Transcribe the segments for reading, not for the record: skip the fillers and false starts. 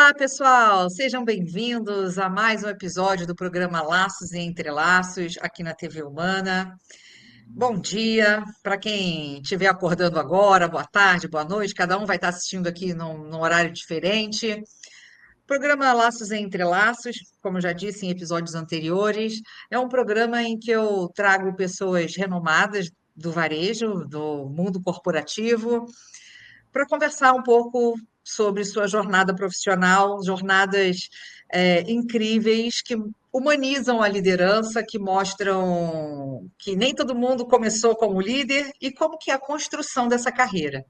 Olá, pessoal! Sejam bem-vindos a mais um episódio do programa Laços e Entrelaços, aqui na TV Humana. Bom dia para quem estiver acordando agora, boa tarde, boa noite. Cada um vai estar assistindo aqui num horário diferente. O programa Laços e Entrelaços, como eu já disse em episódios anteriores, é um programa em que eu trago pessoas renomadas do varejo, do mundo corporativo, para conversar um pouco sobre sua jornada profissional, jornadas incríveis que humanizam a liderança, que mostram que nem todo mundo começou como líder e como que é a construção dessa carreira.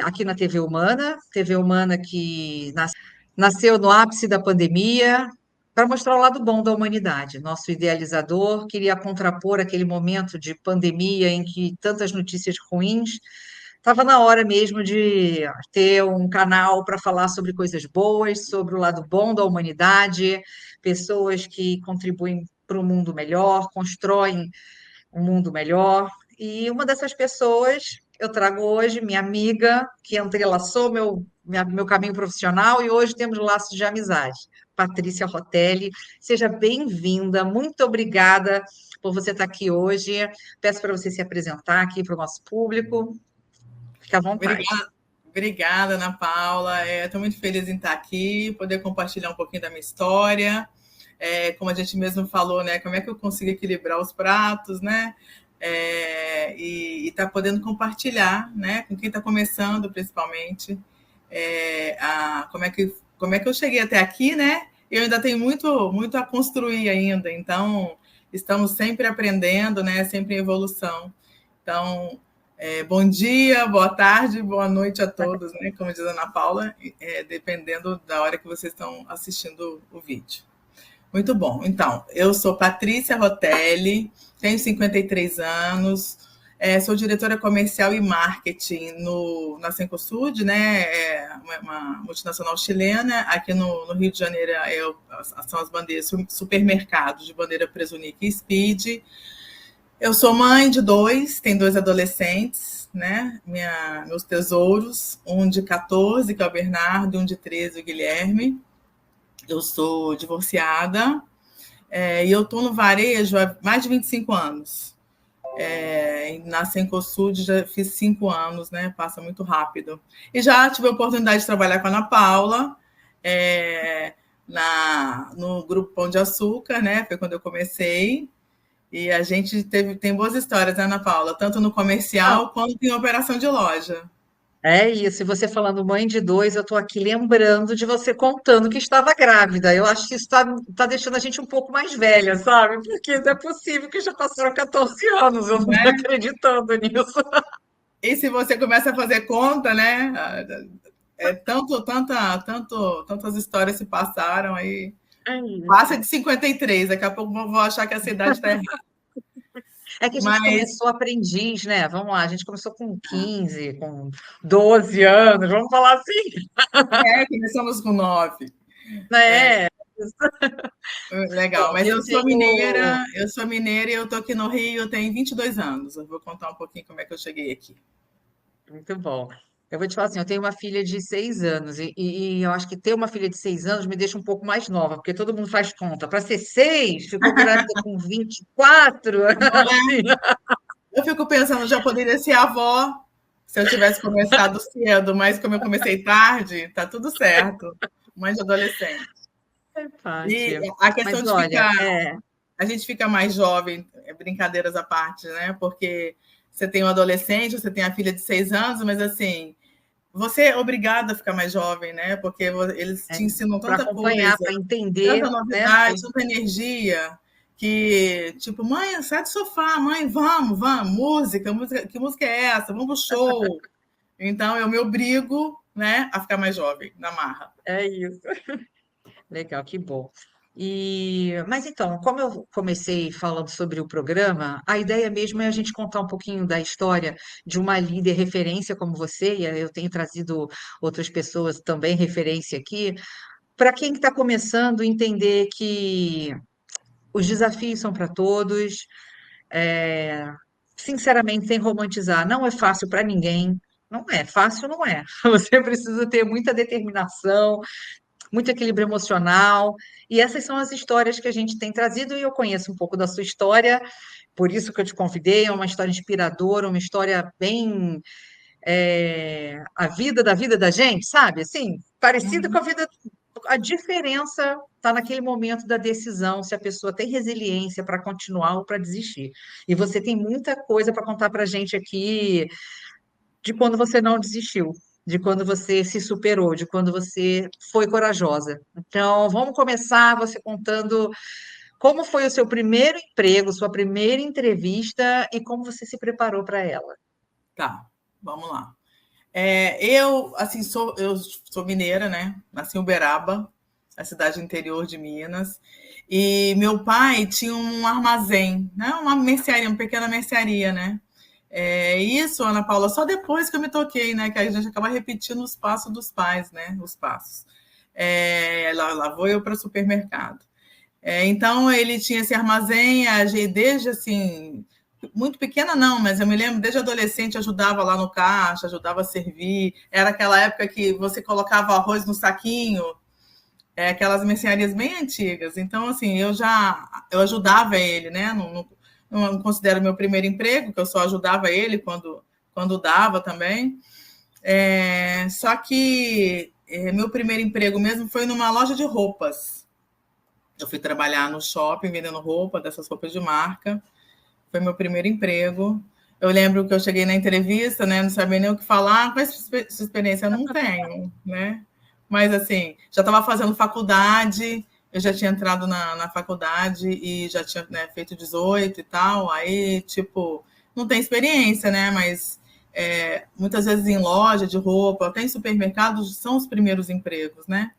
Aqui na TV Humana que nasceu no ápice da pandemia, para mostrar o lado bom da humanidade. Nosso idealizador queria contrapor aquele momento de pandemia em que tantas notícias ruins. Estava na hora mesmo de ter um canal para falar sobre coisas boas, sobre o lado bom da humanidade, pessoas que contribuem para um mundo melhor, constroem um mundo melhor. E uma dessas pessoas eu trago hoje, minha amiga, que entrelaçou meu caminho profissional e hoje temos laços de amizade. Patrícia Rotelli, seja bem-vinda, muito obrigada por você estar aqui hoje. Peço para você se apresentar aqui para o nosso público. Fique à vontade. Obrigada, obrigada, Ana Paula. Estou muito feliz em estar aqui, poder compartilhar um pouquinho da minha história. Como a gente mesmo falou, né? Como é que eu consigo equilibrar os pratos, né? E estar podendo compartilhar, né? Com quem está começando, principalmente, como é que eu cheguei até aqui, né? Eu ainda tenho muito a construir ainda. Então, estamos sempre aprendendo, né? Sempre em evolução. Então, bom dia, boa tarde, boa noite a todos, né? Como diz a Ana Paula, dependendo da hora que vocês estão assistindo o vídeo. Muito bom. Então, eu sou Patrícia Rotelli, tenho 53 anos, sou diretora comercial e marketing na Cencosud, né? Uma multinacional chilena. Aqui no Rio de Janeiro são as bandeiras, supermercados de bandeira Presunica e Speed. Eu sou mãe de tenho 2 adolescentes, né? Meus tesouros, um de 14, que é o Bernardo, e um de 13, o Guilherme. Eu sou divorciada e eu estou no varejo há mais de 25 anos. Na Cencosud já fiz 5 anos, né? Passa muito rápido. E já tive a oportunidade de trabalhar com a Ana Paula no Grupo Pão de Açúcar, né? Foi quando eu comecei. E a gente tem boas histórias, né, Ana Paula? Tanto no comercial quanto em operação de loja. É isso, e você falando mãe de 2, eu estou aqui lembrando de você contando que estava grávida. Eu acho que isso está deixando a gente um pouco mais velha, sabe? Porque não é possível que já passaram 14 anos, eu não estou Né? acreditando nisso. E se você começa a fazer conta, né? Tantas histórias se passaram aí. É isso. Passa de 53, daqui a pouco vou achar que a cidade está errada. É que a gente Mas começou aprendiz, né? Vamos lá, a gente começou com 15, com 12 anos, vamos falar assim, começamos com 9. né? Legal, Bom, mas eu tenho. eu sou mineira e eu tô aqui no Rio, eu tenho 22 anos. Eu vou contar um pouquinho como é que eu cheguei aqui. Muito bom. Eu vou te falar assim, eu tenho uma filha de 6 anos e eu acho que ter uma filha de 6 anos me deixa um pouco mais nova, porque todo mundo faz conta. Para ser 6, ficou grávida com 24, assim. Eu fico pensando, já poderia ser avó se eu tivesse começado cedo, mas como eu comecei tarde, tá tudo certo. Mãe de adolescente. E Paty. a Mas questão de olha, ficar, a gente fica mais jovem, brincadeiras à parte, né? Porque você tem um adolescente, você tem a filha de 6 anos, mas assim, você é obrigada a ficar mais jovem, né? Porque eles te ensinam para tanta acompanhar, coisa, para entender, tanta né? novidade, tanta energia, que, tipo, mãe, sai do sofá, mãe, vamos, música, que música é essa? Vamos pro show. Então, eu me obrigo, né, a ficar mais jovem, na marra. É isso. Legal, que bom. Mas então, como eu comecei falando sobre o programa, a ideia mesmo é a gente contar um pouquinho da história de uma líder referência como você, e eu tenho trazido outras pessoas também referência aqui, para quem está começando entender que os desafios são para todos, é, sinceramente, sem romantizar, não é fácil para ninguém. Não é fácil, não é. Você precisa ter muita determinação, muito equilíbrio emocional. E essas são as histórias que a gente tem trazido, e eu conheço um pouco da sua história, por isso que eu te convidei. É uma história inspiradora, uma história bem a vida da gente, sabe? Assim, parecido com a Uhum. vida. A diferença está naquele momento da decisão, se a pessoa tem resiliência para continuar ou para desistir. E você tem muita coisa para contar para a gente aqui de quando você não desistiu, de quando você se superou, de quando você foi corajosa. Então, vamos começar você contando como foi o seu primeiro emprego, sua primeira entrevista e como você se preparou para ela. Tá, vamos lá. Eu, assim, eu sou mineira, né? Nasci em Uberaba, a cidade interior de Minas. E meu pai tinha um armazém, né? Uma mercearia, uma pequena mercearia, né? Isso, Ana Paula, só depois que eu me toquei, né? Que a gente acaba repetindo os passos dos pais, né? Os passos. Lá vou eu para o supermercado. Então, ele tinha esse armazém, desde assim, muito pequena não, mas eu me lembro, desde adolescente, ajudava lá no caixa, ajudava a servir. Era aquela época que você colocava arroz no saquinho, aquelas mercearias bem antigas. Então, assim, eu ajudava ele, né? Não considero meu primeiro emprego, que eu só ajudava ele quando dava também. Só que meu primeiro emprego mesmo foi numa loja de roupas. Eu fui trabalhar no shopping vendendo roupa, dessas roupas de marca. Foi meu primeiro emprego. Eu lembro que eu cheguei na entrevista, né, não sabia nem o que falar. Qual é a sua experiência? Eu não tenho, né? Mas, assim, já estava fazendo faculdade, eu já tinha entrado na faculdade e já tinha, né, feito 18 e tal. Aí, tipo, não tem experiência, né? Mas muitas vezes em loja de roupa, até em supermercados, são os primeiros empregos, né?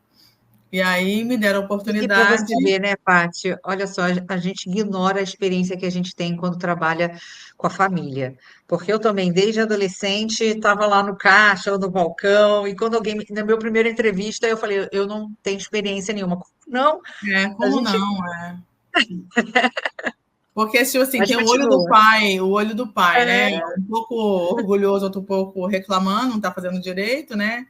E aí me deram a E para oportunidade. você ver, né, Paty? Olha só, a gente ignora a experiência que a gente tem quando trabalha com a família. Porque eu também, desde adolescente, estava lá no caixa ou no balcão, e quando na minha primeira entrevista, eu falei, eu não tenho experiência nenhuma. Não, a Como gente, não? Porque, tipo assim, mas tem continua. o olho do pai, né? É, Um pouco orgulhoso, outro pouco reclamando, não está fazendo direito, né?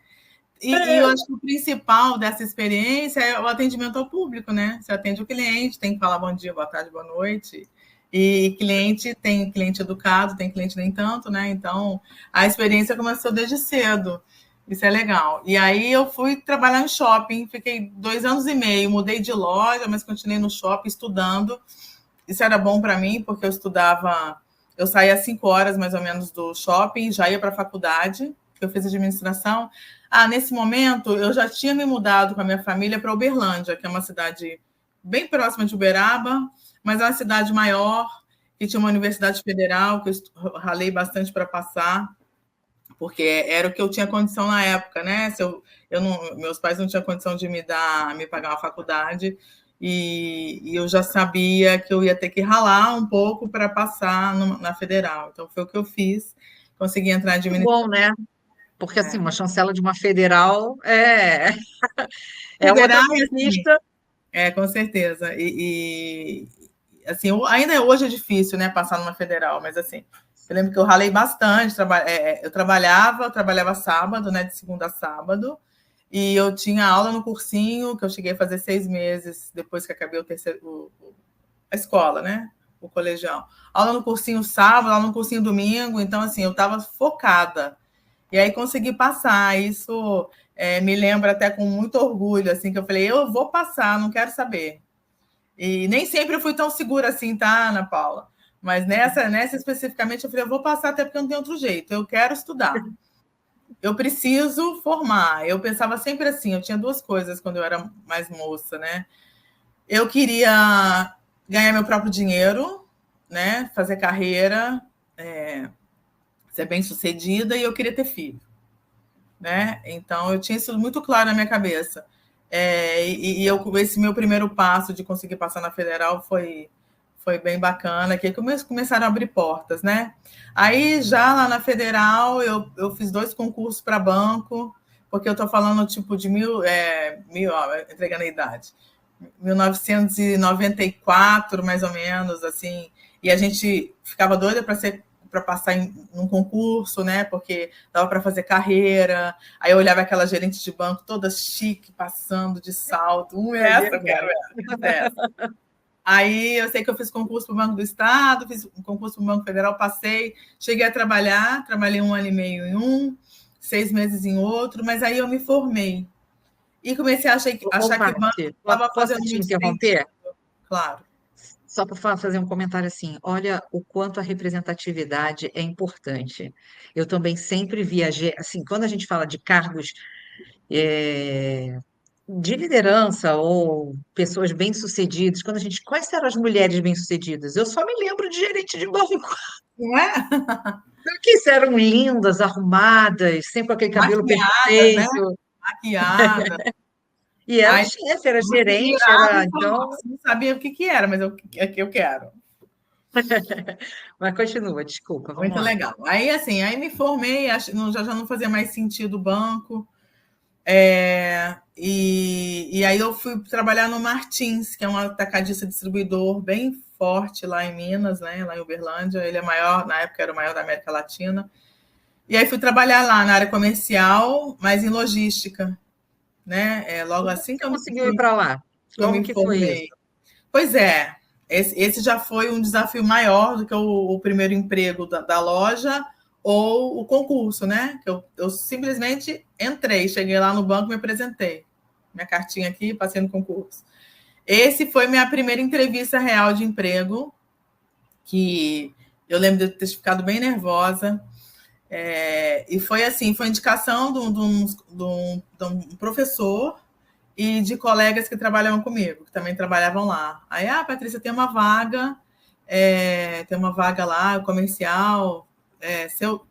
E eu é. acho que o principal dessa experiência é o atendimento ao público, né? Você atende o cliente, tem que falar bom dia, boa tarde, boa noite. E cliente tem cliente educado, tem cliente nem tanto, né? Então, a experiência começou desde cedo. Isso é legal. E aí eu fui trabalhar em shopping, fiquei 2 anos e meio, mudei de loja, mas continuei no shopping estudando. Isso era bom para mim, porque eu saía às 5 horas mais ou menos do shopping, já ia para a faculdade, que eu fiz administração. Nesse momento, eu já tinha me mudado com a minha família para Uberlândia, que é uma cidade bem próxima de Uberaba, mas é uma cidade maior, que tinha uma universidade federal, que eu ralei bastante para passar, porque era o que eu tinha condição na época, né? Se eu não, meus pais não tinham condição de me pagar uma faculdade, e eu já sabia que eu ia ter que ralar um pouco para passar na federal. Então, foi o que eu fiz, consegui entrar em Muito administração. bom, né? Porque assim, uma chancela de uma federal é outra Federal, assim, conquista. com certeza. Assim, ainda hoje é difícil, né, passar numa federal, mas assim, eu lembro que eu ralei bastante. Eu trabalhava sábado, né, de segunda a sábado, e eu tinha aula no cursinho, que eu cheguei a fazer 6 meses depois que acabei a escola, né, o colegial. Aula no cursinho sábado, aula no cursinho domingo, então assim, eu estava focada. E aí consegui passar. Isso me lembra até com muito orgulho, assim, que eu falei, eu vou passar, não quero saber. E nem sempre eu fui tão segura assim, tá, Ana Paula? Mas nessa especificamente, eu falei, eu vou passar até porque não tem outro jeito. Eu quero estudar. Eu preciso formar. Eu pensava sempre assim, eu tinha duas coisas quando eu era mais moça, né? Eu queria ganhar meu próprio dinheiro, né? Fazer carreira, ser bem-sucedida, e eu queria ter filho. Né? Então, eu tinha isso muito claro na minha cabeça. Esse meu primeiro passo de conseguir passar na federal foi bem bacana, que começaram a abrir portas, né? Aí, já lá na federal, eu fiz 2 concursos para banco, porque eu estou falando tipo de entregando a idade, 1994, mais ou menos, assim, e a gente ficava doida para ser para passar num concurso, né? Porque dava para fazer carreira. Aí eu olhava aquela gerente de banco toda chique, passando de salto. Essa, eu quero essa. Aí eu sei que eu fiz concurso para o Banco do Estado, fiz um concurso para o Banco Federal, passei, cheguei a trabalhar, trabalhei 1 ano e meio em um, 6 meses em outro, mas aí eu me formei. E comecei a achar que o banco estava fazendo te muito interromper? sentido. Claro. Só para fazer um comentário assim, olha o quanto a representatividade é importante. Eu também sempre viajei, assim, quando a gente fala de cargos de liderança ou pessoas bem-sucedidas, quais eram as mulheres bem-sucedidas? Eu só me lembro de gerente de banco, Não é? que eram lindas, arrumadas, sempre com aquele cabelo Maquiadas, né? perfeito. Maquiada. E era Aí chefe, era você gerente, virava era e falava, então. você não sabia o que era, mas é que eu quero. Mas continua, desculpa, vamos Muito lá. legal. Aí, assim, aí me formei, já não fazia mais sentido o banco. E aí eu fui trabalhar no Martins, que é um atacadista distribuidor bem forte lá em Minas, né, lá em Uberlândia. Ele é maior, na época era o maior da América Latina. E aí fui trabalhar lá na área comercial, mas em logística, né? Logo Como assim você conseguiu ir para lá? que eu Como me que foi isso? formei. Pois é, esse já foi um desafio maior do que o primeiro emprego da loja ou o concurso, né? Que eu simplesmente entrei, cheguei lá no banco, me apresentei. Minha cartinha aqui, passei no concurso. Esse foi minha primeira entrevista real de emprego, que eu lembro de ter ficado bem nervosa. E foi assim, foi indicação de um professor e de colegas que trabalhavam comigo, que também trabalhavam lá. Aí, Patrícia, tem uma vaga lá, comercial, seu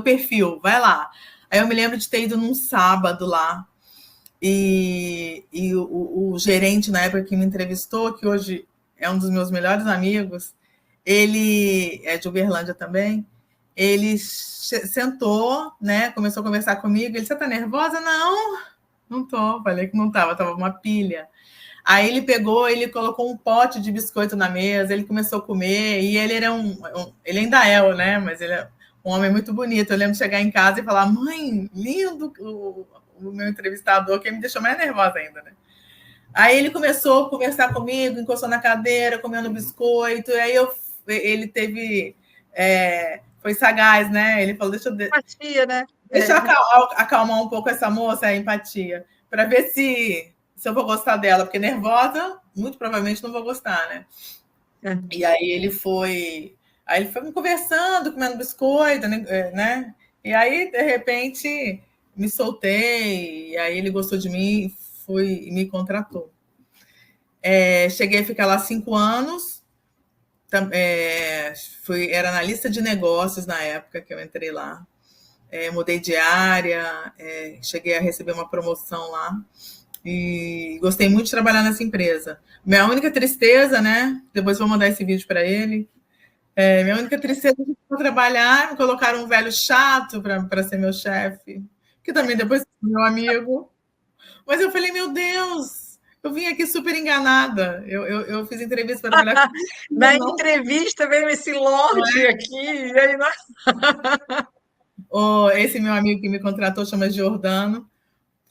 perfil, vai lá. Aí eu me lembro de ter ido num sábado lá, e o gerente, na época que me entrevistou, que hoje é um dos meus melhores amigos, ele é de Uberlândia também, ele sentou, né, começou a conversar comigo, ele, você tá nervosa? Não tô, falei que não tava uma pilha. Aí ele colocou um pote de biscoito na mesa, ele começou a comer, e ele era ele ainda é, né, mas ele é um homem muito bonito. Eu lembro de chegar em casa e falar, mãe, lindo o meu entrevistador, que me deixou mais nervosa ainda, né? Aí ele começou a conversar comigo, encostou na cadeira, comendo biscoito, e aí ele teve... foi sagaz, né? Ele falou, Empatia, né? deixa eu acalmar um pouco essa moça, a empatia, para ver se eu vou gostar dela, porque nervosa, muito provavelmente não vou gostar, né? E aí ele foi me conversando, comendo biscoito, né? E aí, de repente, me soltei, e aí ele gostou de mim e me contratou. Cheguei a ficar lá 5 anos, era analista de negócios na época que eu entrei lá. Mudei de área, cheguei a receber uma promoção lá e gostei muito de trabalhar nessa empresa. Minha única tristeza, né? Depois vou mandar esse vídeo para ele. Minha única tristeza de trabalhar, me colocaram um velho chato para ser meu chefe, que também depois foi meu amigo. Mas eu falei, meu Deus, eu vim aqui super enganada. Eu fiz entrevista para trabalhar com Na entrevista veio esse lorde aqui, e aí nós... Esse meu amigo que me contratou chama Giordano,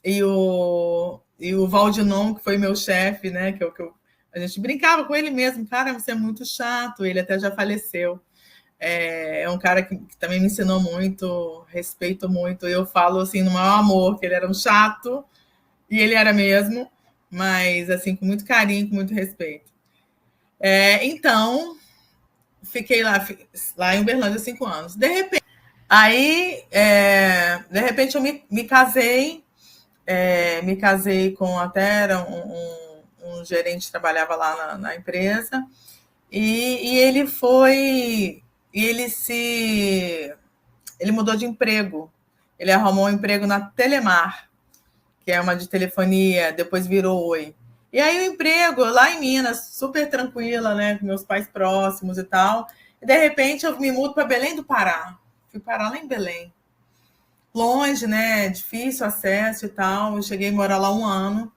e o Valdinon, que foi meu chefe, né? A gente brincava com ele mesmo, cara, você é muito chato, ele até já faleceu. É um cara que também me ensinou muito, respeito muito. Eu falo assim, no maior amor, que ele era um chato, e ele era mesmo, mas assim, com muito carinho, com muito respeito. Então, fiquei lá em Uberlândia 5 anos. De repente eu me casei, me casei com até era um gerente que trabalhava lá na empresa, e ele foi, e ele mudou de emprego, ele arrumou um emprego na Telemar, que é uma de telefonia, depois virou Oi. E aí o emprego lá em Minas, super tranquila, né, com meus pais próximos e tal, e de repente eu me mudo para Belém do Pará, fui parar lá em Belém. Longe, né? Difícil acesso e tal. Eu cheguei a morar lá 1 ano.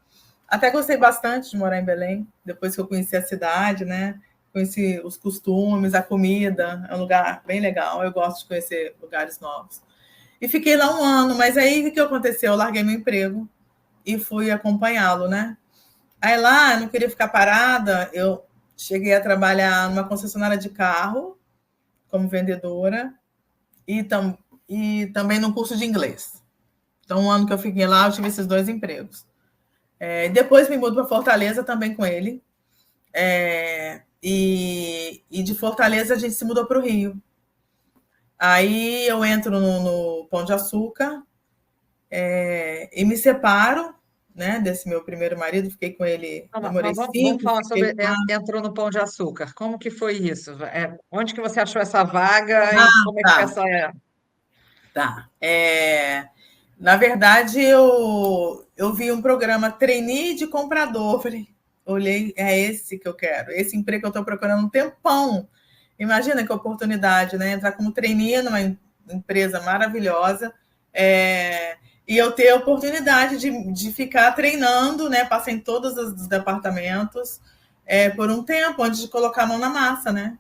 Até gostei bastante de morar em Belém, depois que eu conheci a cidade, né? conheci os costumes, a comida, é um lugar bem legal, eu gosto de conhecer lugares novos. E fiquei lá um ano, mas aí o que aconteceu? Eu larguei meu emprego e fui acompanhá-lo, né? Aí lá, eu não queria ficar parada, eu cheguei a trabalhar numa concessionária de carro, como vendedora, e, e também no curso de inglês. Então, um ano que eu fiquei lá, eu tive esses 2 empregos. Depois me mudo para Fortaleza também com ele. E de Fortaleza a gente se mudou para o Rio. Aí eu entro no Pão de Açúcar e me separo, né, desse meu primeiro marido, fiquei com ele, demorei Mas vamos 5, falar fiquei sobre entrou no Pão de Açúcar. Como que foi isso? Onde que você achou essa vaga e como é que foi tá, essa? tá. Na verdade, eu vi um programa trainee de comprador. Falei, olhei, é esse que eu quero, esse emprego que eu estou procurando um tempão. Imagina que oportunidade, né? Entrar como trainee numa empresa maravilhosa e eu ter a oportunidade de ficar treinando, né? Passei em todos os departamentos por um tempo, antes de colocar a mão na massa, né?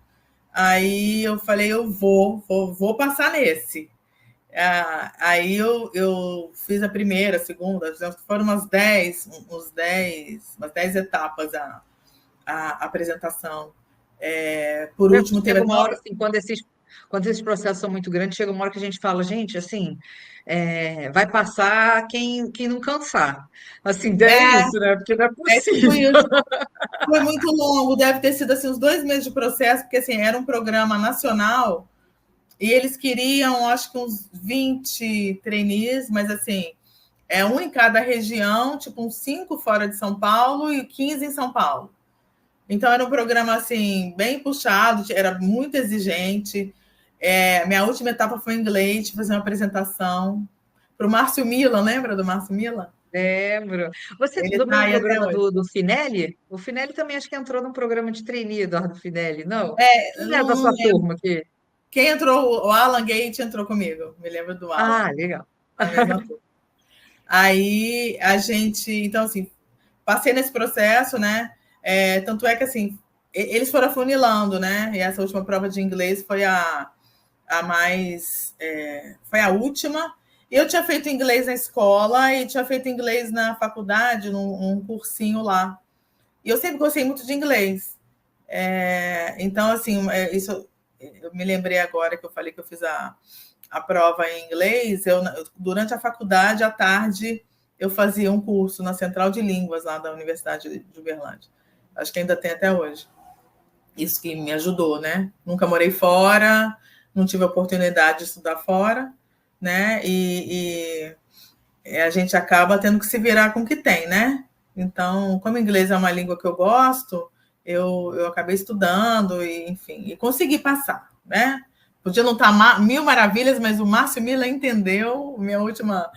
Aí eu falei, eu vou passar nesse. Aí eu fiz a primeira, a segunda, foram umas 10 etapas a apresentação. Por último, teve Chega até uma hora, assim, quando esses processos são muito grandes, chega uma hora que a gente fala, gente, assim, vai passar quem não cansar. Assim, é isso, né? Porque não é tipo possível. isso. Foi muito longo, deve ter sido assim, uns 2 meses de processo, porque assim, era um programa nacional e eles queriam, acho que uns 20 trainees, mas assim, um em cada região, tipo uns 5 fora de São Paulo e 15 em São Paulo. Então era um programa assim bem puxado, era muito exigente. Minha última etapa foi em inglês, fazer uma apresentação para o Márcio Milan, lembra do Márcio Milan? Lembro. Você Ele estudou está no aí até programa hoje. do Finelli? O Finelli também acho que entrou num programa de trainee, Eduardo Finelli, não? Quem é Não, da não sua lembro. turma aqui? Quem entrou? O Alan Gate entrou comigo. Me lembro do Alan, Ah, legal. na mesma turma. Aí a gente, então assim, passei nesse processo, né? Tanto é que assim, eles foram afunilando, né? E essa última prova de inglês foi a mais. Foi a última. Eu tinha feito inglês na escola e tinha feito inglês na faculdade, num cursinho lá. E eu sempre gostei muito de inglês. Então, assim, isso eu me lembrei agora que eu falei que eu fiz a prova em inglês. Durante a faculdade, à tarde, eu fazia um curso na Central de Línguas, lá da Universidade de Uberlândia. Acho que ainda tem até hoje. Isso que me ajudou, né? Nunca morei fora, não tive a oportunidade de estudar fora, né? E a gente acaba tendo que se virar com o que tem, né? Então, como inglês é uma língua que eu gosto, eu acabei estudando e, enfim, e consegui passar, né? Podia não estar mil maravilhas, mas o Márcio Mila entendeu a minha última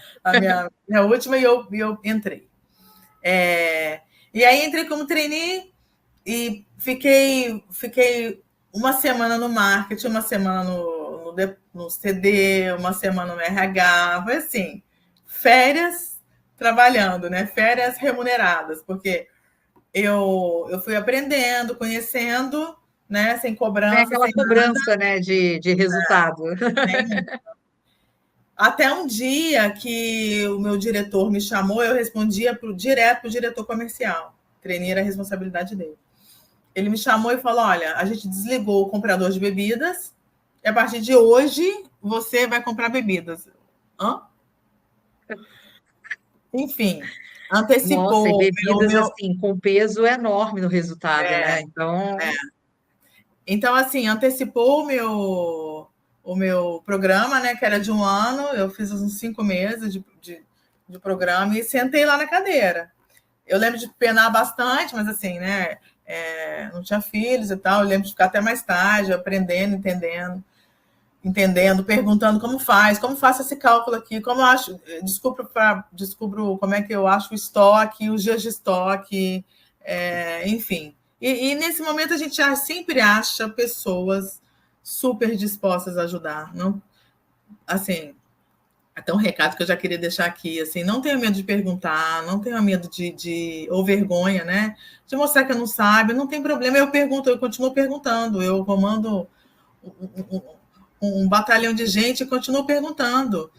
e eu entrei. E aí entrei como trainee e fiquei uma semana no marketing, uma semana no CD, uma semana no RH, foi assim, férias trabalhando, né? Férias remuneradas, porque eu fui aprendendo, conhecendo, né? Sem Vem cobrança, aquela sem cobrança, né, de resultado. nenhum. Até um dia que o meu diretor me chamou, eu respondia direto para o diretor comercial. Treinei a responsabilidade dele. Ele me chamou e falou: olha, a gente desligou o comprador de bebidas e a partir de hoje você vai comprar bebidas. Hã? Enfim, Nossa, e antecipou bebidas assim, com peso enorme no resultado, né? Então, então assim, antecipou o meu programa, né? Que era de um ano, eu fiz uns 5 meses de programa e sentei lá na cadeira. Eu lembro de penar bastante, mas assim, né? Não tinha filhos e tal. Eu lembro de ficar até mais tarde, aprendendo, entendendo, perguntando como faço esse cálculo aqui, como eu acho, descubro como é que eu acho o estoque, os dias de estoque, enfim. E nesse momento a gente sempre acha pessoas super dispostas a ajudar, não? Assim, Até um recado que eu já queria deixar aqui, assim, não tenha medo de perguntar, não tenha medo ou vergonha, né? De mostrar que não sabe, não tem problema, eu pergunto, eu continuo perguntando, eu comando um, um batalhão de gente e continuo perguntando.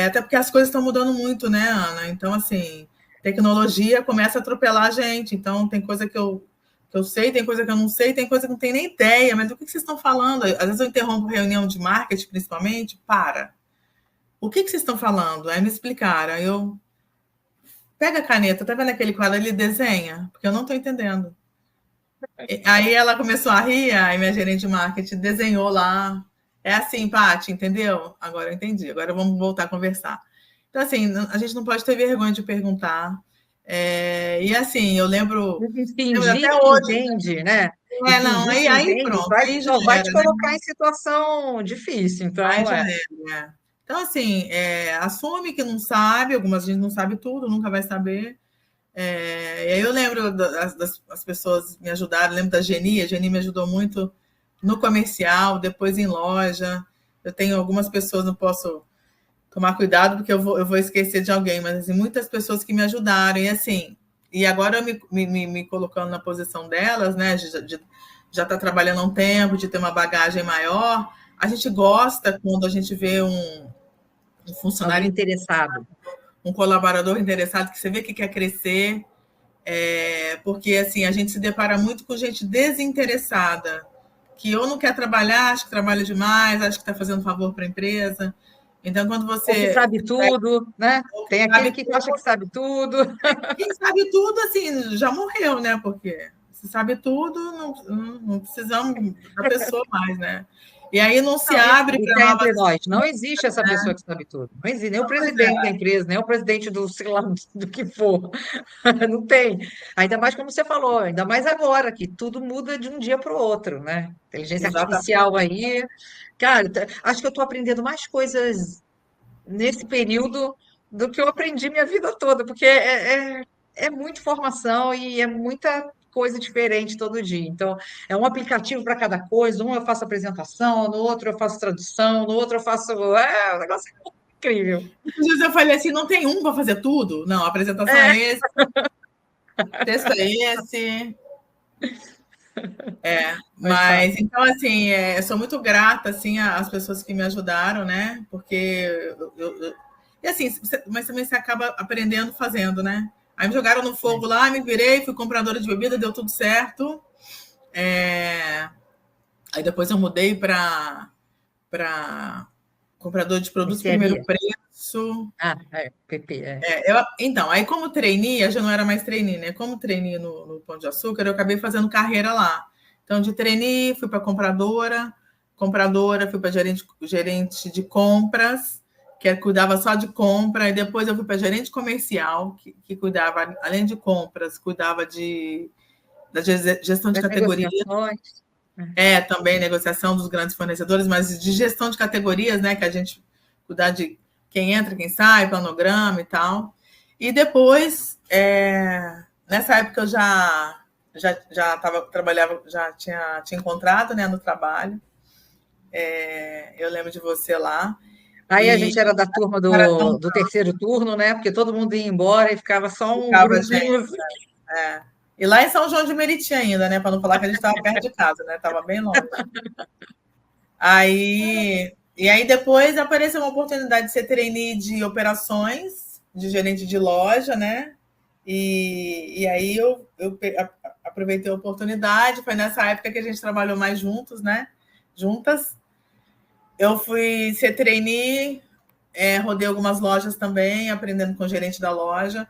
Até porque as coisas estão mudando muito, né, Ana? Então, assim, tecnologia começa a atropelar a gente, então tem coisa que eu sei, tem coisa que eu não sei, tem coisa que eu não tenho nem ideia, mas o que vocês estão falando? Às vezes eu interrompo reunião de marketing, principalmente, o que vocês estão falando? Aí me explicaram. Aí eu pega a caneta, tá vendo aquele quadro? Ele desenha, porque eu não estou entendendo. Aí ela começou a rir, aí minha gerente de marketing desenhou lá. É assim, Paty, entendeu? Agora eu entendi. Agora vamos voltar a conversar. Então, assim, a gente não pode ter vergonha de perguntar. E assim, eu lembro Fingir até que hoje. entende, né? E Não, fingir que aí entende pronto, aí já só vai era, te né? colocar em situação difícil. Aí Então, já era. Então, assim, assume que não sabe, algumas gente não sabe tudo, nunca vai saber. E aí eu lembro das pessoas me ajudaram, lembro da Geni, a Geni me ajudou muito no comercial, depois em loja. Eu tenho algumas pessoas, não posso tomar cuidado porque eu vou esquecer de alguém, mas assim, muitas pessoas que me ajudaram. E assim, e agora eu me colocando na posição delas, né? Já estar trabalhando há um tempo, de ter uma bagagem maior. A gente gosta quando a gente vê um alguém funcionário, interessado. um colaborador interessado, que você vê que quer crescer, porque assim a gente se depara muito com gente desinteressada, que ou não quer trabalhar, acha que trabalha demais, acha que está fazendo favor para a empresa. Então, quando Ou que você sabe tudo, né? Tem aquele sabe que tudo, acha que sabe tudo. quem sabe tudo, assim, já morreu, né? Porque se sabe tudo, não precisamos da pessoa mais, né? E aí não se Não, abre e para cá entre novas. nós, não existe essa pessoa que sabe tudo. Não existe nem o Pois é, presidente da empresa, nem o presidente do, sei lá, do que for. Não tem. Ainda mais como você falou, ainda mais agora, que tudo muda de um dia para o outro, né? Inteligência exatamente. artificial aí. Cara, acho que eu estou aprendendo mais coisas nesse período do que eu aprendi minha vida toda, porque é muita informação e é muita coisa diferente todo dia. Então, é um aplicativo para cada coisa, um eu faço apresentação, no outro eu faço tradução, no outro eu faço. O negócio é incrível. Esses dias eu falei assim: não tem um para fazer tudo? Não, a apresentação É, é esse, texto é esse. mas fala. Mas então, assim, eu sou muito grata assim às pessoas que me ajudaram, né? Porque e assim, mas também você acaba aprendendo fazendo, né? Aí me jogaram no fogo lá, me virei, fui compradora de bebida, deu tudo certo. É, Aí depois eu mudei para comprador de produtos primeiro Mercearia. preço. PP, é. Então, aí como trainee, eu já não era mais trainee, né? Como trainee no Pão de Açúcar, eu acabei fazendo carreira lá. Então, de trainee, fui para compradora, fui para gerente de compras, que cuidava só de compra, e depois eu fui para gerente comercial, que cuidava, além de compras, cuidava da gestão de Das categoria, negociações. também negociação dos grandes fornecedores, mas de gestão de categorias, né? Que a gente cuidar de quem entra, quem sai, planograma e tal. E depois, nessa época eu já trabalhava, já tinha contrato, né, no trabalho. Eu lembro de você lá. Aí a E gente era da turma não era tão do terceiro turno, né? Porque todo mundo ia embora e ficava só um ficava, grupinho gente. assim. E lá em São João de Meriti ainda, né? Para não falar que a gente estava perto de casa, né? Estava bem longe. E aí depois apareceu uma oportunidade de ser trainee de operações, de gerente de loja, né? E aí eu aproveitei a oportunidade, foi nessa época que a gente trabalhou mais juntos, né? Juntas. Eu fui ser trainee, rodei algumas lojas também, aprendendo com o gerente da loja.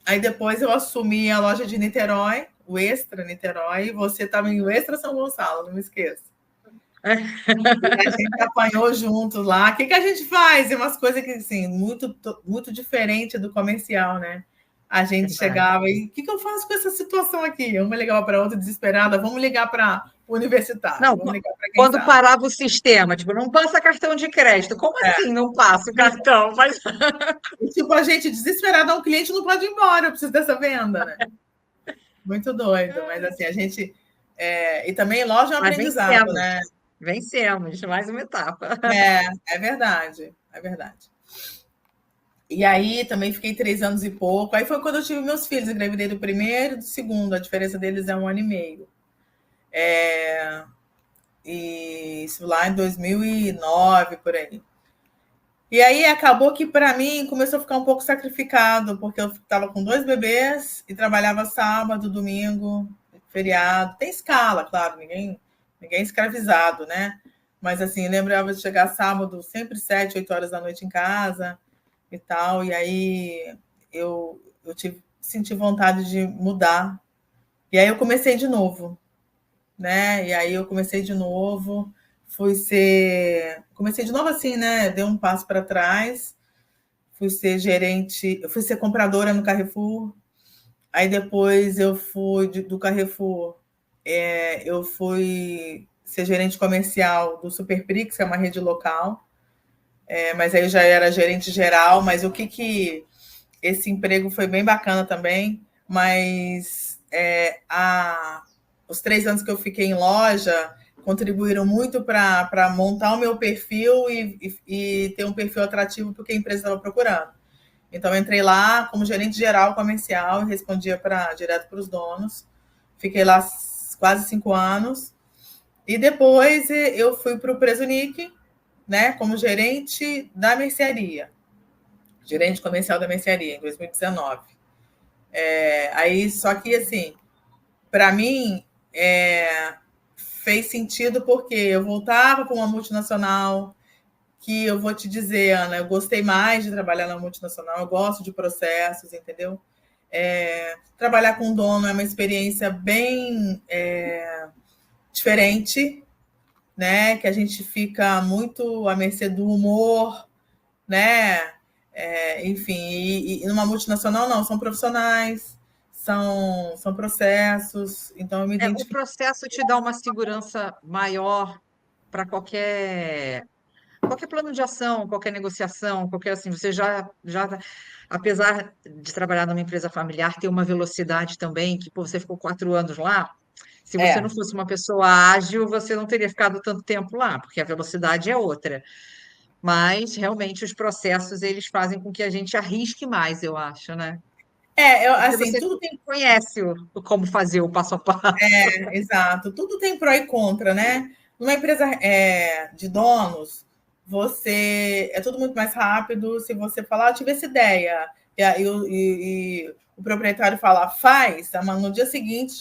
Aí depois eu assumi a loja de Niterói, o Extra Niterói, e você estava em o Extra São Gonçalo, não me esqueça. E a gente apanhou junto lá. O que a gente faz? É umas coisas que, assim, muito diferente do comercial, né? A gente Verdade. chegava e o que eu faço com essa situação aqui? Uma ligava para outra desesperada, vamos ligar para o universitário, Não, vamos ligar para quem quando sabe. parava o sistema, tipo, não passa cartão de crédito. Como assim não passa o cartão? Mas E, tipo, a gente desesperada, um cliente não pode ir embora, eu preciso dessa venda, né? Muito doido, mas assim, a gente. E também loja é um Mas aprendizado, vencemos, né? vencemos, mais uma etapa. É verdade, é verdade. E aí também fiquei 3 anos e pouco. Aí foi quando eu tive meus filhos, engravidei do primeiro e do segundo. A diferença deles é 1 ano e meio. E isso lá em 2009, por aí. E aí acabou que para mim começou a ficar um pouco sacrificado, porque eu estava com 2 bebês e trabalhava sábado, domingo, feriado. Tem escala, claro, ninguém é escravizado, né? Mas assim, lembrava de chegar sábado, sempre 7, 8 horas da noite em casa e tal. E aí senti vontade de mudar. E aí eu comecei de novo, né? E aí eu comecei de novo, comecei de novo assim, né? Dei um passo para trás, fui ser gerente, eu fui ser compradora no Carrefour. Aí depois eu fui do Carrefour, eu fui ser gerente comercial do Superprix, que é uma rede local. Mas aí eu já era gerente geral, mas esse emprego foi bem bacana também, mas os 3 anos que eu fiquei em loja contribuíram muito para montar o meu perfil e ter um perfil atrativo para o que a empresa estava procurando. Então, eu entrei lá como gerente geral comercial e respondia direto para os donos. Fiquei lá quase 5 anos. E depois eu fui para o Presunic, né, como gerente da mercearia. Gerente comercial da mercearia, em 2019. Aí, só que, assim, para mim, fez sentido porque eu voltava para uma multinacional, que eu vou te dizer, Ana, eu gostei mais de trabalhar na multinacional, eu gosto de processos, entendeu? Trabalhar com dono é uma experiência bem diferente, né? Que a gente fica muito à mercê do humor, né? Enfim, e numa multinacional não, são profissionais, são processos, então eu me O identifico. processo te dá uma segurança maior para qualquer plano de ação, qualquer negociação, qualquer assim, você apesar de trabalhar numa empresa familiar, ter uma velocidade também, que pô, você ficou 4 anos lá, se você não É, fosse uma pessoa ágil, você não teria ficado tanto tempo lá, porque a velocidade é outra. Mas realmente os processos eles fazem com que a gente arrisque mais, eu acho, né? Porque assim, você tudo tem. conhece como fazer o passo a passo. Exato, tudo tem pró e contra, né? Numa empresa de donos, você é tudo muito mais rápido. Se você falar, eu tive essa ideia, e o proprietário falar, faz, mas no dia seguinte você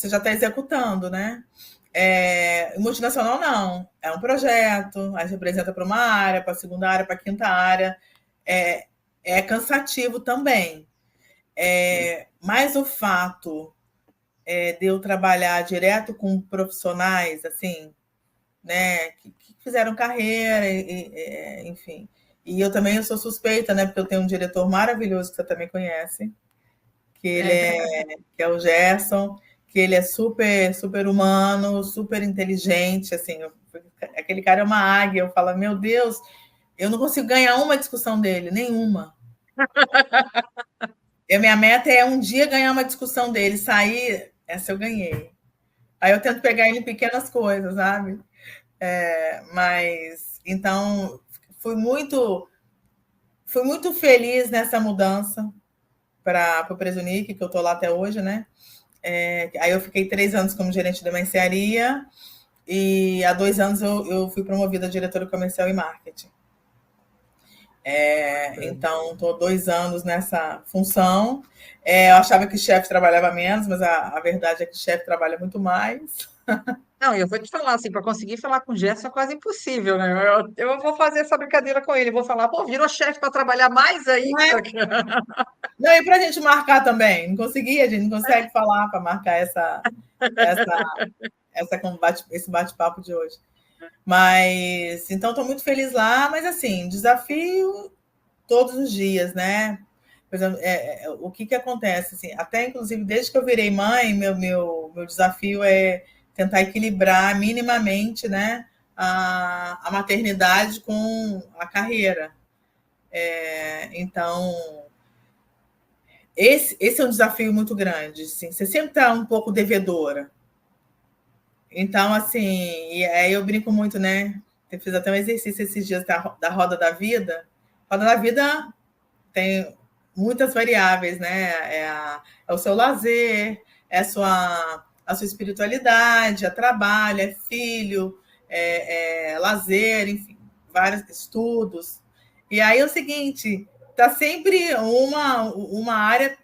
já está executando, né? Multinacional não, é um projeto, aí você apresenta para uma área, para a segunda área, para a quinta área, é cansativo também. Mas o fato de eu trabalhar direto com profissionais, assim, né, que fizeram carreira, enfim. E eu sou suspeita, né, porque eu tenho um diretor maravilhoso que você também conhece, que é o Gerson, que ele é super, super humano, super inteligente, assim, aquele cara é uma águia, eu falo, meu Deus, eu não consigo ganhar uma discussão dele, nenhuma. A minha meta é um dia ganhar uma discussão dele, sair, essa eu ganhei. Aí eu tento pegar ele em pequenas coisas, sabe? Mas então fui muito fui muito feliz nessa mudança para o Presunic, que eu estou lá até hoje, né? Aí eu fiquei 3 anos como gerente da mercearia e há 2 anos eu fui promovida a diretora comercial e marketing. Então, estou 2 anos nessa função. Eu achava que chefe trabalhava menos, mas a verdade é que chefe trabalha muito mais. Não, eu vou te falar, assim, para conseguir falar com o Gerson é quase impossível, né? Eu vou fazer essa brincadeira com ele, vou falar, pô, virou chefe para trabalhar mais Não, ainda. não, e para a gente marcar também? Não conseguia, a gente não consegue falar para marcar essa, esse bate-papo de hoje. Mas, então, estou muito feliz lá, mas assim, desafio todos os dias, né? Por exemplo, o que acontece? Assim, até, inclusive, desde que eu virei mãe, meu desafio é tentar equilibrar minimamente, né, a maternidade com a carreira. Então, esse é um desafio muito grande. Assim, você sempre está um pouco devedora. Então, assim, e aí eu brinco muito, né? fiz até um exercício esses dias da roda da vida. Roda da vida tem muitas variáveis, né? É o seu lazer, é a sua espiritualidade, é trabalho, é filho, é lazer, enfim, vários estudos. E aí é o seguinte, está sempre uma área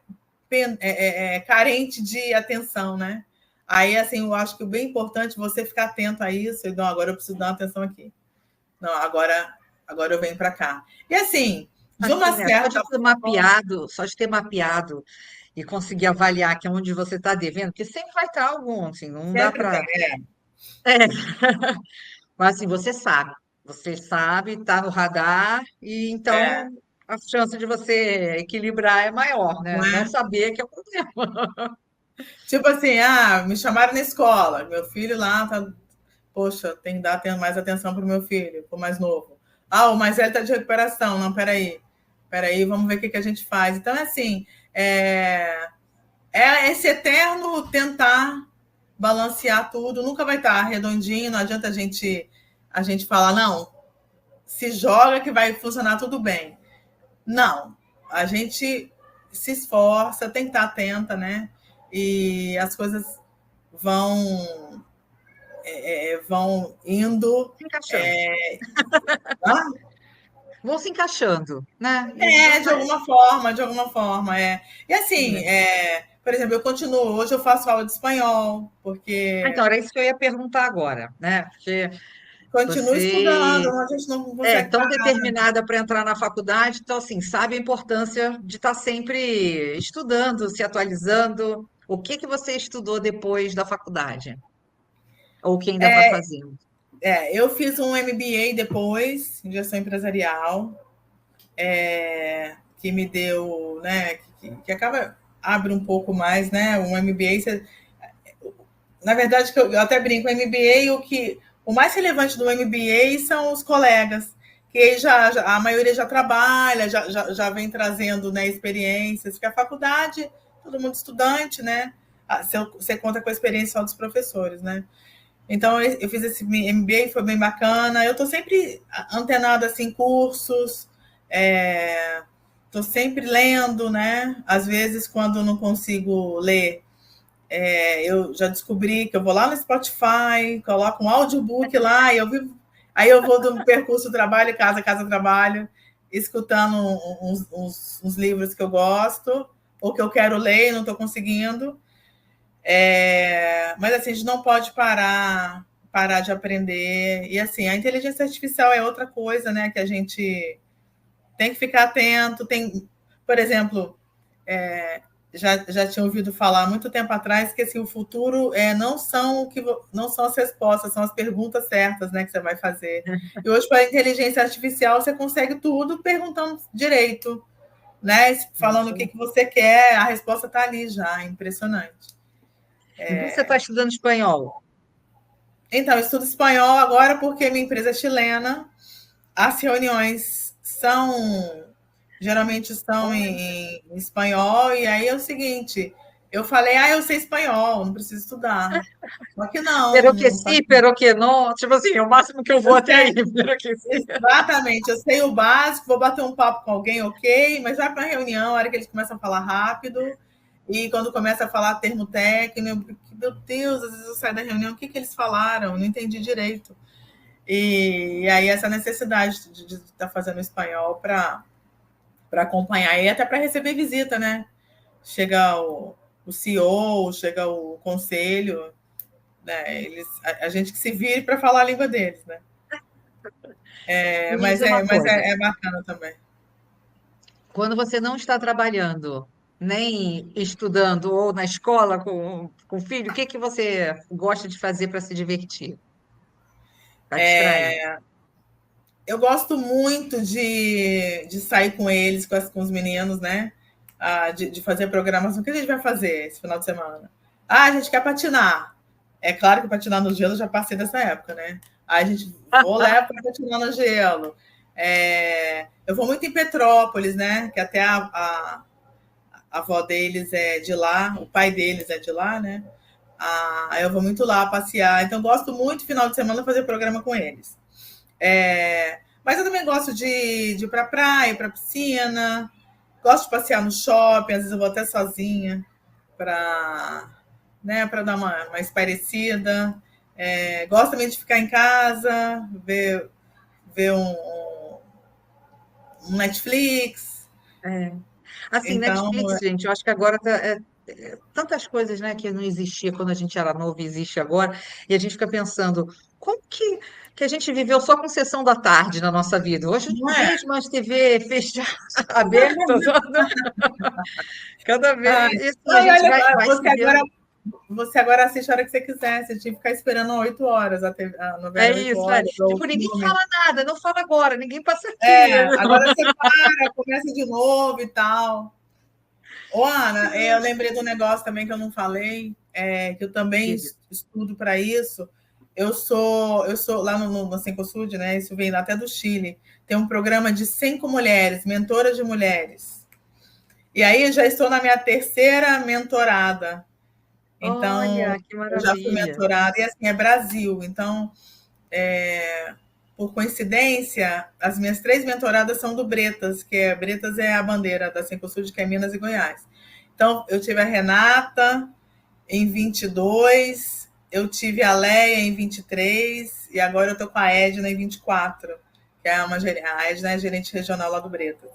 carente de atenção, né? Aí, assim, eu acho que o bem importante é você ficar atento a isso. Então, agora eu preciso dar uma atenção aqui. Não, agora eu venho para cá. E assim, de uma Assim, né? certa forma, Só de ter mapeado e conseguir avaliar que é onde você está devendo, porque sempre vai estar algum, assim, não dá sempre tem. para. É, mas assim, você sabe, está no radar, e É, então a chance de você equilibrar é maior, não né? Não é? saber que é o problema. Tipo assim, me chamaram na escola, meu filho lá tá. Poxa, tem que dar mais atenção para o meu filho, para o mais novo. O mais velho está de recuperação. Não, peraí, vamos ver o que a gente faz. Então, assim, é esse eterno tentar balancear tudo, nunca vai estar redondinho, não adianta a gente falar, não, se joga que vai funcionar tudo bem. Não, a gente se esforça, tem que estar atenta, né? E as coisas vão vão indo. Se encaixando. É, Vão se encaixando, né? E de vai. alguma forma, é. E assim, É. por exemplo, eu continuo, hoje eu faço aula de espanhol, porque Então, era isso que eu ia perguntar agora, né? Porque continuo estudando, você a gente não é consegue tão parar. determinada para entrar na faculdade, então, assim, sabe a importância de estar sempre estudando, se atualizando. O que que você estudou depois da faculdade? Ou que ainda está fazendo? Eu fiz um MBA depois, em gestão empresarial, que me deu, né, que acaba, abre um pouco mais, né, um MBA, na verdade, que eu até brinco, o MBA, o mais relevante do MBA são os colegas, que aí a maioria já trabalha, já vem trazendo, né, experiências, porque a faculdade, todo mundo estudante, né, você conta com a experiência só dos professores, né. Então, eu fiz esse MBA, foi bem bacana. Eu estou sempre antenada assim, em cursos, estou sempre lendo, né? Às vezes, quando eu não consigo ler, eu já descobri que eu vou lá no Spotify, coloco um audiobook lá, e aí eu vou do percurso trabalho, casa, trabalho, escutando uns livros que eu gosto, ou que eu quero ler e não estou conseguindo. Mas assim, a gente não pode parar de aprender. E assim, a inteligência artificial é outra coisa, né? Que a gente tem que ficar atento. Por exemplo, já tinha ouvido falar há muito tempo atrás que assim, o futuro não são as respostas, são as perguntas certas, né, que você vai fazer. E hoje, com a inteligência artificial, você consegue tudo perguntando direito, né? Falando o que você quer, a resposta está ali já, impressionante. Então, você está estudando espanhol. Então, eu estudo espanhol agora porque minha empresa é chilena. As reuniões geralmente estão em espanhol, e aí é o seguinte, eu falei, eu sei espanhol, não preciso estudar. Só que Pero que não sim, pero que não. Tipo assim, o máximo que eu vou eu até aí, sei, pero que sim. exatamente, eu sei o básico, vou bater um papo com alguém, ok, mas vai para a reunião, a hora que eles começam a falar rápido, e quando começa a falar termo técnico, meu Deus, às vezes eu saio da reunião, o que eles falaram? Não entendi direito. E aí essa necessidade de estar fazendo espanhol para acompanhar e até para receber visita, né? Chega o CEO, chega o conselho, né? A gente que se vire para falar a língua deles, né? Me diz uma coisa, É bacana também. quando você não está trabalhando, nem estudando ou na escola com o filho, o que que você gosta de fazer para se divertir, para distrair? Eu gosto muito de sair com eles, com os meninos, né? De fazer programação. O que a gente vai fazer esse final de semana? A gente quer patinar. É claro que patinar no gelo já passei dessa época, né? Aí a gente vou lá para patinar no gelo. Eu vou muito em Petrópolis, né? Que até a avó deles é de lá, o pai deles é de lá, né? Aí eu vou muito lá passear. Então, gosto muito, final de semana, fazer programa com eles. Mas eu também gosto de ir para a praia, para a piscina, gosto de passear no shopping, às vezes eu vou até sozinha para, né, para dar uma espairecida. Gosto também de ficar em casa, ver um Netflix. É. Assim, Então, Netflix, gente, eu acho que agora tantas coisas, né, que não existia quando a gente era novo e existe agora, e a gente fica pensando, como que a gente viveu só com sessão da tarde na nossa vida? Hoje eu não não é? vejo mais TV fechada, aberta, cada vez isso a Não, e gente olha, vai se vendo. você agora assiste a hora que você quiser. Você tinha que ficar esperando 8 horas, a É novela 8 isso, é. horas, ou o Tipo, ninguém filme. fala nada, não fala agora, ninguém passa aqui. Agora você para, começa de novo e tal. Ô, Ana, eu lembrei de um negócio também que eu não falei, que eu também Diga. estudo para isso. Eu sou lá no Cencosud, né? Isso vem até do Chile. Tem um programa de 5 mulheres, mentoras de mulheres. E aí eu já estou na minha terceira mentorada. Então, Olha, que eu já fui maravilha. mentorada, e assim, é Brasil. Então, por coincidência, as minhas 3 mentoradas são do Bretas, Bretas é a bandeira da Cencosud, que é Minas e Goiás. Então, eu tive a Renata em 22, eu tive a Leia em 23, e agora eu estou com a Edna em 24, que é a Edna é gerente regional lá do Bretas.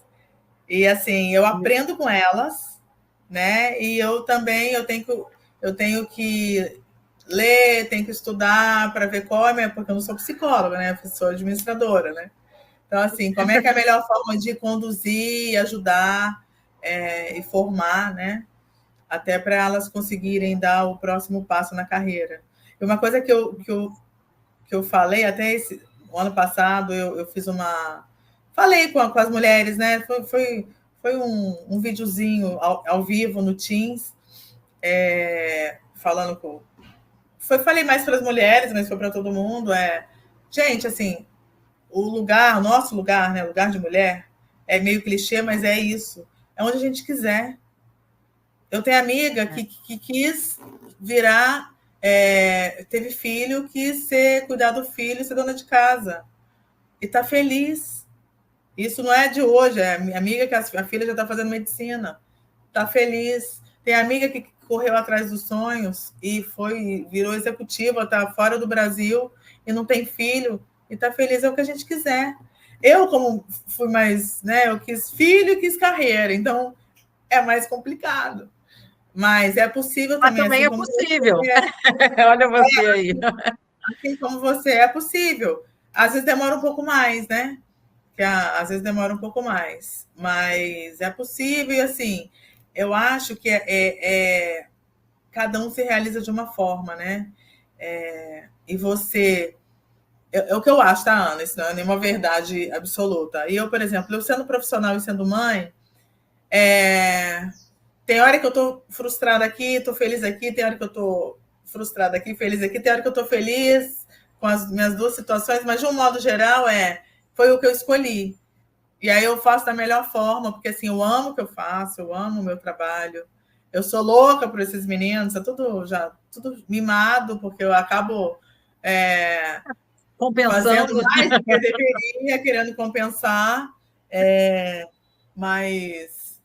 E assim, eu aprendo com elas, né? E eu tenho que ler, tenho que estudar para ver porque eu não sou psicóloga, né? Eu sou administradora, né? Então, assim, como é que é a melhor forma de conduzir, ajudar e formar, né? Até para elas conseguirem dar o próximo passo na carreira. E uma coisa que eu falei, o ano passado, eu fiz uma. Falei com as mulheres, né? Foi um videozinho ao vivo no Teams, falando com. Falei mais para as mulheres, mas foi para todo mundo. Gente, assim, o nosso lugar, né? Lugar de mulher, é meio clichê, mas é isso. É onde a gente quiser. Eu tenho amiga que quis virar, teve filho, quis cuidar do filho e ser dona de casa. E está feliz. Isso não é de hoje, é minha amiga que a filha já está fazendo medicina. Está feliz. Tem amiga que correu atrás dos sonhos e virou executiva, está fora do Brasil e não tem filho e está feliz, é o que a gente quiser. Eu, como fui mais, né, eu quis filho e quis carreira, então é mais complicado. Mas é possível Mas também, também assim é como possível. você é, Olha você aí. assim como você é possível. Às vezes demora um pouco mais, né? Às vezes demora um pouco mais, mas é possível. E assim, eu acho que cada um se realiza de uma forma, né? E você. É o que eu acho, tá, Ana? Isso não é nenhuma verdade absoluta. E eu, por exemplo, eu sendo profissional e sendo mãe, tem hora que eu tô frustrada aqui, tô feliz aqui, tem hora que eu tô frustrada aqui, feliz aqui, tem hora que eu tô feliz com as minhas duas situações, mas de um modo geral foi o que eu escolhi. E aí eu faço da melhor forma, porque assim, eu amo o que eu faço, eu amo o meu trabalho. Eu sou louca por esses meninos, é tudo mimado, porque eu acabo fazendo Compensando. mais do que eu deveria, querendo compensar. Mas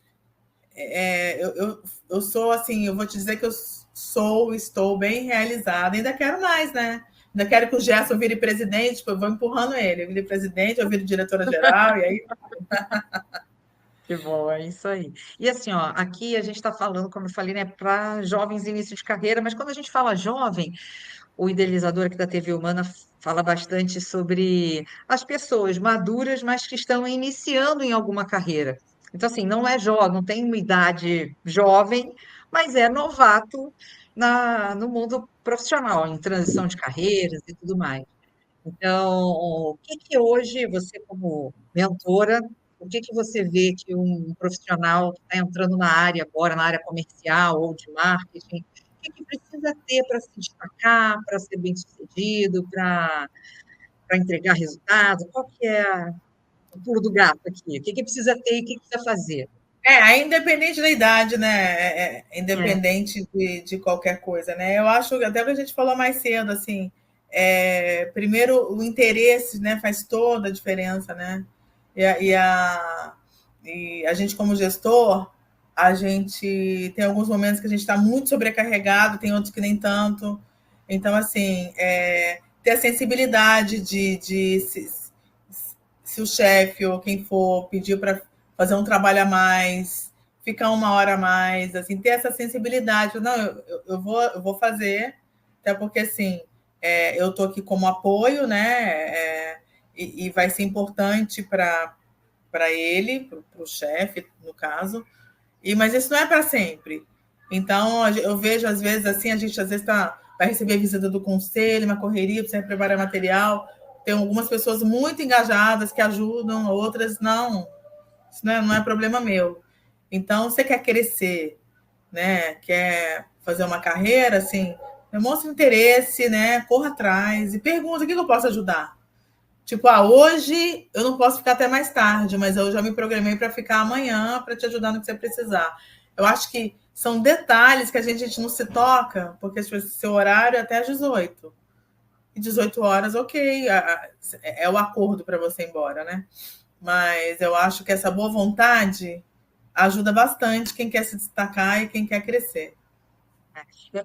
eu sou assim, eu vou te dizer que estou bem realizada. Ainda quero mais, né? Ainda quero que o Gerson vire presidente, eu vou empurrando ele. Eu vire presidente, eu vire diretora-geral, e aí. Que bom, é isso aí. E assim, ó, aqui a gente está falando, como eu falei, né, para jovens em início de carreira, mas quando a gente fala jovem, o idealizador aqui da TV Humana fala bastante sobre as pessoas maduras, mas que estão iniciando em alguma carreira. Então, assim, não é jovem, não tem uma idade jovem, mas é novato no mundo profissional, em transição de carreiras e tudo mais. Então, o que que hoje você, como mentora, o que que você vê que um profissional que está entrando na área agora, na área comercial ou de marketing, o que que precisa ter para se destacar, para ser bem-sucedido, para entregar resultado? Qual que é o pulo do gato aqui? O que que precisa ter e o que que precisa fazer? Independente da idade, né? É, Independente de qualquer coisa, né? Eu acho, até o que a gente falou mais cedo, assim, primeiro, o interesse, né, faz toda a diferença, né? E a gente, como gestor, a gente tem alguns momentos que a gente está muito sobrecarregado, tem outros que nem tanto. Então, assim, ter a sensibilidade de se o chefe ou quem for pedir para fazer um trabalho a mais, ficar uma hora a mais, assim, ter essa sensibilidade. Não, eu vou fazer, até porque, assim, eu estou aqui como apoio, né? E vai ser importante para ele, para o chefe, no caso. Mas isso não é para sempre. Então, eu vejo, às vezes, assim, a gente às vezes vai receber a visita do conselho, uma correria, precisa preparar material. Tem algumas pessoas muito engajadas que ajudam, outras não. Isso não é problema meu. Então, você quer crescer, né? Quer fazer uma carreira, assim, demonstre interesse, né? Corra atrás e pergunta o que eu posso ajudar. Tipo, hoje eu não posso ficar até mais tarde, mas eu já me programei para ficar amanhã para te ajudar no que você precisar. Eu acho que são detalhes que a gente não se toca, porque seu horário é até às 18. E 18 horas, ok, é o acordo para você ir embora, né? Mas eu acho que essa boa vontade ajuda bastante quem quer se destacar e quem quer crescer.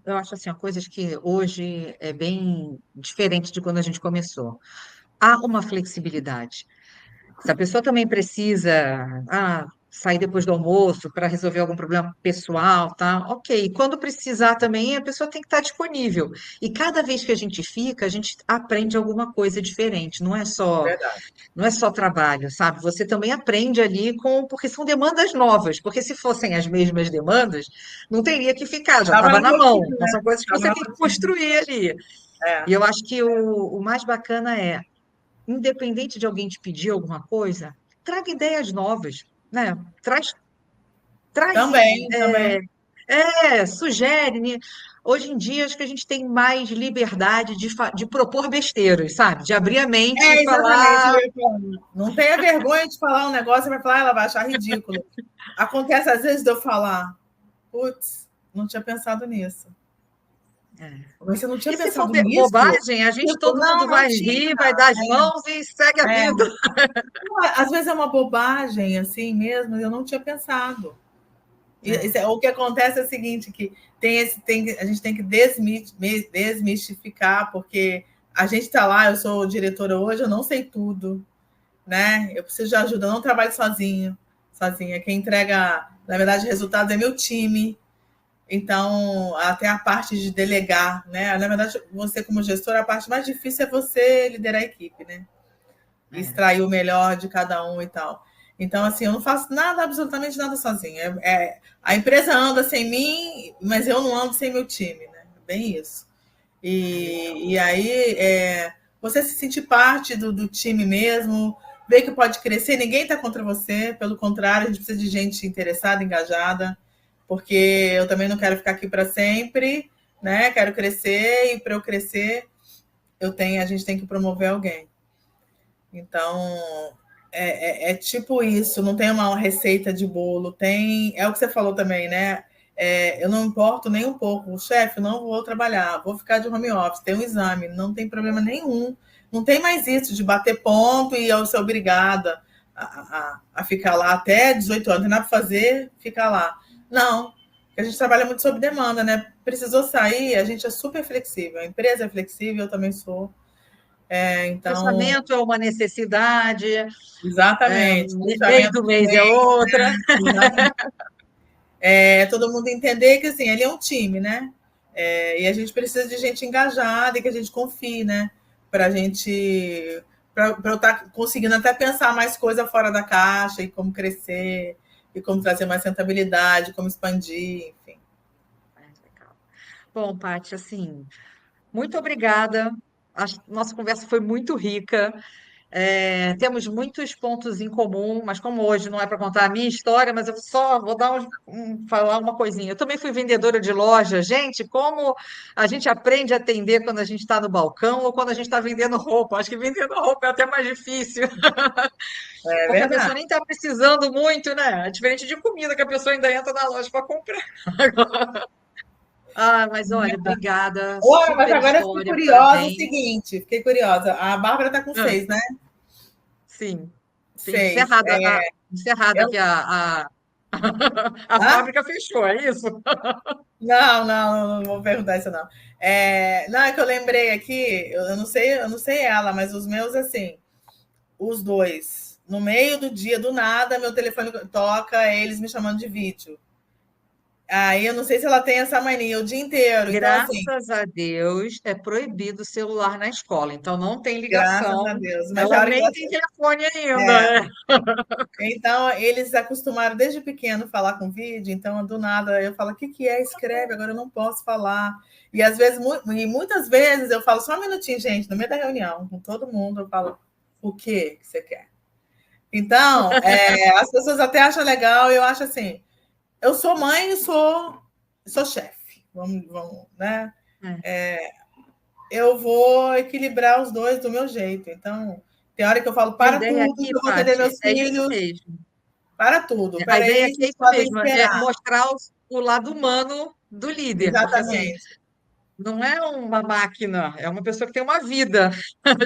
Eu acho assim, ó, coisas que hoje é bem diferente de quando a gente começou. Há uma flexibilidade. Se a pessoa também precisa sair depois do almoço para resolver algum problema pessoal, tá? Ok. Quando precisar também, a pessoa tem que estar disponível. E cada vez que a gente fica, a gente aprende alguma coisa diferente. Verdade. Não é só trabalho, sabe? Você também aprende ali porque são demandas novas. Porque se fossem as mesmas demandas, não teria que ficar, já Estava estava na na mão. rotina, Então né? são coisas que Estava você na tem que rotina. construir ali. E É. eu acho que o mais bacana é independente de alguém te pedir alguma coisa, traga ideias novas, né? Traz, Também, é, também. sugere, né? Hoje em dia, acho que a gente tem mais liberdade de propor besteiras, sabe? De abrir a mente e Exatamente. falar. Não tenha vergonha de falar um negócio e vai falar, ela vai achar ridículo. Acontece às vezes de eu falar, putz, não tinha pensado nisso. É. Mas você não tinha E se for pensado nisso? bobagem, a gente Tipo, todo mundo não vai tinha. rir, vai dar as mãos e segue a É. vida. Às vezes é uma bobagem assim mesmo, eu não tinha pensado. É, O que acontece é o seguinte, que a gente tem que desmistificar, porque a gente está lá, eu sou diretora hoje, eu não sei tudo, né? Eu preciso de ajuda, eu não trabalho sozinha. Quem entrega, na verdade, resultados é meu time. Então, até a parte de delegar, né? Na verdade, você como gestor, a parte mais difícil é você liderar a equipe, né? E é. extrair o melhor de cada um e tal. Então, assim, eu não faço nada, absolutamente nada sozinha. A empresa anda sem mim, mas eu não ando sem meu time, né? Bem isso. E aí, você se sentir parte do time mesmo, ver que pode crescer, ninguém está contra você, pelo contrário, a gente precisa de gente interessada, engajada, porque eu também não quero ficar aqui para sempre, né? Quero crescer, e para eu crescer, a gente tem que promover alguém. Então, tipo isso, não tem uma receita de bolo, é o que você falou também, né? Eu não importo nem um pouco, chefe, não vou trabalhar, vou ficar de home office, tem um exame, não tem problema nenhum. Não tem mais isso de bater ponto e eu ser obrigada a ficar lá até 18 anos, não tem nada para fazer, ficar lá. Não, porque a gente trabalha muito sob demanda, né? Precisou sair, a gente é super flexível, a empresa é flexível, eu também sou. Então, Fechamento é uma necessidade, exatamente. mês Fechamento do do mês é mês, outra. exatamente. Todo mundo entender que assim, ele é um time, né? E a gente precisa de gente engajada e que a gente confie, né? Para a gente. Para eu estar conseguindo até pensar mais coisa fora da caixa e como crescer, e como trazer mais rentabilidade, como expandir, enfim. Legal. Bom, Paty, assim, muito obrigada. A nossa conversa foi muito rica. Temos muitos pontos em comum, mas como hoje não é para contar a minha história, mas eu só vou dar falar uma coisinha. Eu também fui vendedora de loja. Gente, como a gente aprende a atender quando a gente está no balcão ou quando a gente está vendendo roupa? Acho que vendendo roupa é até mais difícil, É porque a verdade. pessoa nem está precisando muito, né? É diferente de comida que a pessoa ainda entra na loja para comprar. Mas olha, obrigada, Olha, mas super agora eu fiquei história, curiosa, o parabéns. seguinte, fiquei curiosa. A Bárbara está com Ah, 6, né? sim, sim, 6. encerrada aqui Eu... a Hã? fábrica fechou, é isso? Não vou perguntar isso, não. Não, é que eu lembrei aqui, eu não sei ela, mas os meus, assim, os dois. No meio do dia, do nada, meu telefone toca, eles me chamando de vídeo. Aí eu não sei se ela tem essa mania o dia inteiro. Então, assim, Graças a Deus é proibido o celular na escola, então não tem graças a ligação, Deus. Mas a ela hora que nem ela... tem telefone ainda, É, né? então, eles acostumaram desde pequeno falar com vídeo, então do nada eu falo: o que, que é? Escreve, agora eu não posso falar. E às vezes, e muitas vezes eu falo só um minutinho, gente, no meio da reunião, com todo mundo, eu falo: o que você quer? Então, as pessoas até acham legal, eu acho assim, eu sou mãe e sou chefe. Vamos, né? É. Eu vou equilibrar os dois do meu jeito. Então, tem hora que eu falo, A para ideia tudo, aqui, que eu vou atender Paty, meus é isso filhos, mesmo. para tudo. A ideia Peraí, aqui é vocês isso podem mesmo, é esperar. mostrar o lado humano do líder, porque assim, Exatamente. não é uma máquina, é uma pessoa que tem uma vida.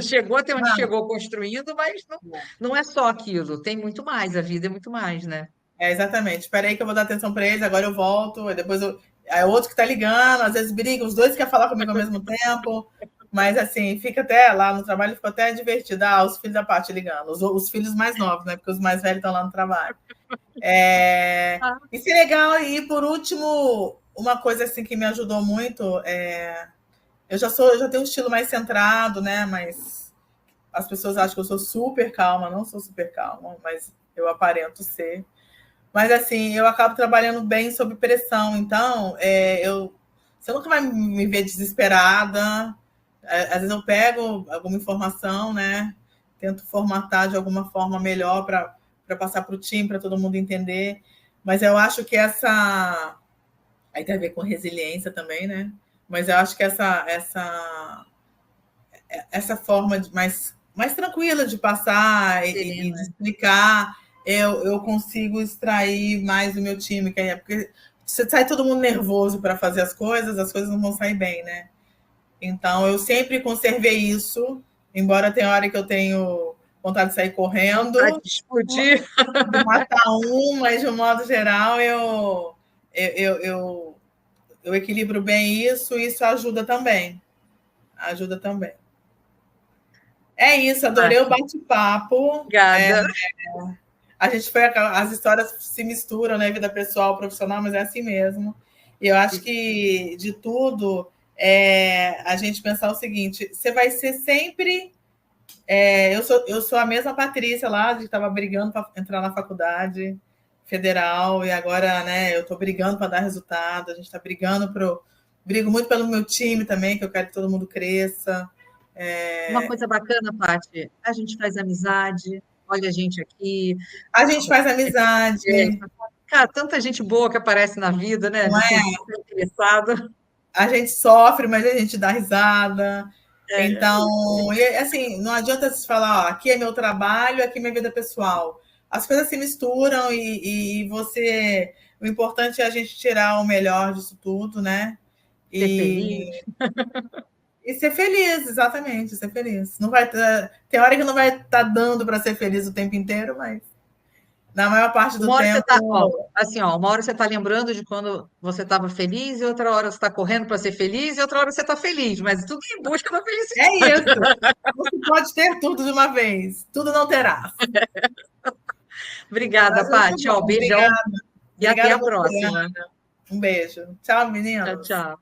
Chegou até onde Não, chegou construindo, mas não é só aquilo, tem muito mais, a vida é muito mais, né? exatamente. Espera aí que eu vou dar atenção para eles, agora eu volto, aí depois aí o outro que está ligando, às vezes brigam, os dois querem falar comigo ao mesmo tempo, mas assim, fica até lá no trabalho, fica até divertido. Os filhos da parte ligando, os filhos mais novos, né? Porque os mais velhos estão lá no trabalho. Ah, Isso é legal. E por último, uma coisa assim que me ajudou muito eu já tenho um estilo mais centrado, né? Mas as pessoas acham que eu sou super calma, não sou super calma, mas eu aparento ser. Mas assim, eu acabo trabalhando bem sob pressão, então você nunca vai me ver desesperada. Às vezes eu pego alguma informação, né? Tento formatar de alguma forma melhor para passar para o time, para todo mundo entender. Mas eu acho que aí tem a ver com resiliência também, né? Mas eu acho que essa forma mais tranquila de passar e de Serena. explicar, eu consigo extrair mais do meu time, porque você sai todo mundo nervoso para fazer as coisas não vão sair bem, né? Então eu sempre conservei isso, embora tenha hora que eu tenho vontade de sair Vontade correndo, de explodir. de matar mas de um modo geral eu, eu, eu, eu equilibro bem isso, e isso ajuda também. Ajuda também. É isso, adorei o Paty, bate-papo. obrigada. A gente foi, as histórias se misturam, né? Vida pessoal, profissional, mas é assim mesmo. E eu acho que de tudo a gente pensar o seguinte: você vai ser sempre. Eu sou a mesma Patrícia lá, a gente estava brigando para entrar na faculdade federal, e agora, né, eu estou brigando para dar resultado, a gente está brigando brigo muito pelo meu time também, que eu quero que todo mundo cresça. Uma É, coisa bacana, Paty, a gente faz amizade, olha a gente aqui. a gente faz amizade, Cara, tanta gente boa que aparece na vida, né? não De quem é? está interessado. A gente sofre, mas a gente dá risada. É, Então, assim, não adianta se falar, ó, aqui é meu trabalho, aqui é minha vida pessoal. As coisas se misturam e você. O importante é a gente tirar o melhor disso tudo, né? ser feliz. E, e ser feliz, exatamente, ser feliz. Não vai tem hora que não vai estar dando para ser feliz o tempo inteiro, mas na maior parte do Uma hora você tá, ó, tempo assim, ó, uma hora você tá lembrando de quando você estava feliz, e outra hora você está correndo para ser feliz, e outra hora você está feliz, mas tudo em busca da é felicidade. isso. Não se pode ter tudo de uma vez. Tudo não terá. Obrigada, Mas muito Paty. Ó, bom. beijão Obrigada. e até Obrigada a a você, próxima. Ana. Um beijo. Tchau, Tchau, meninos. tchau.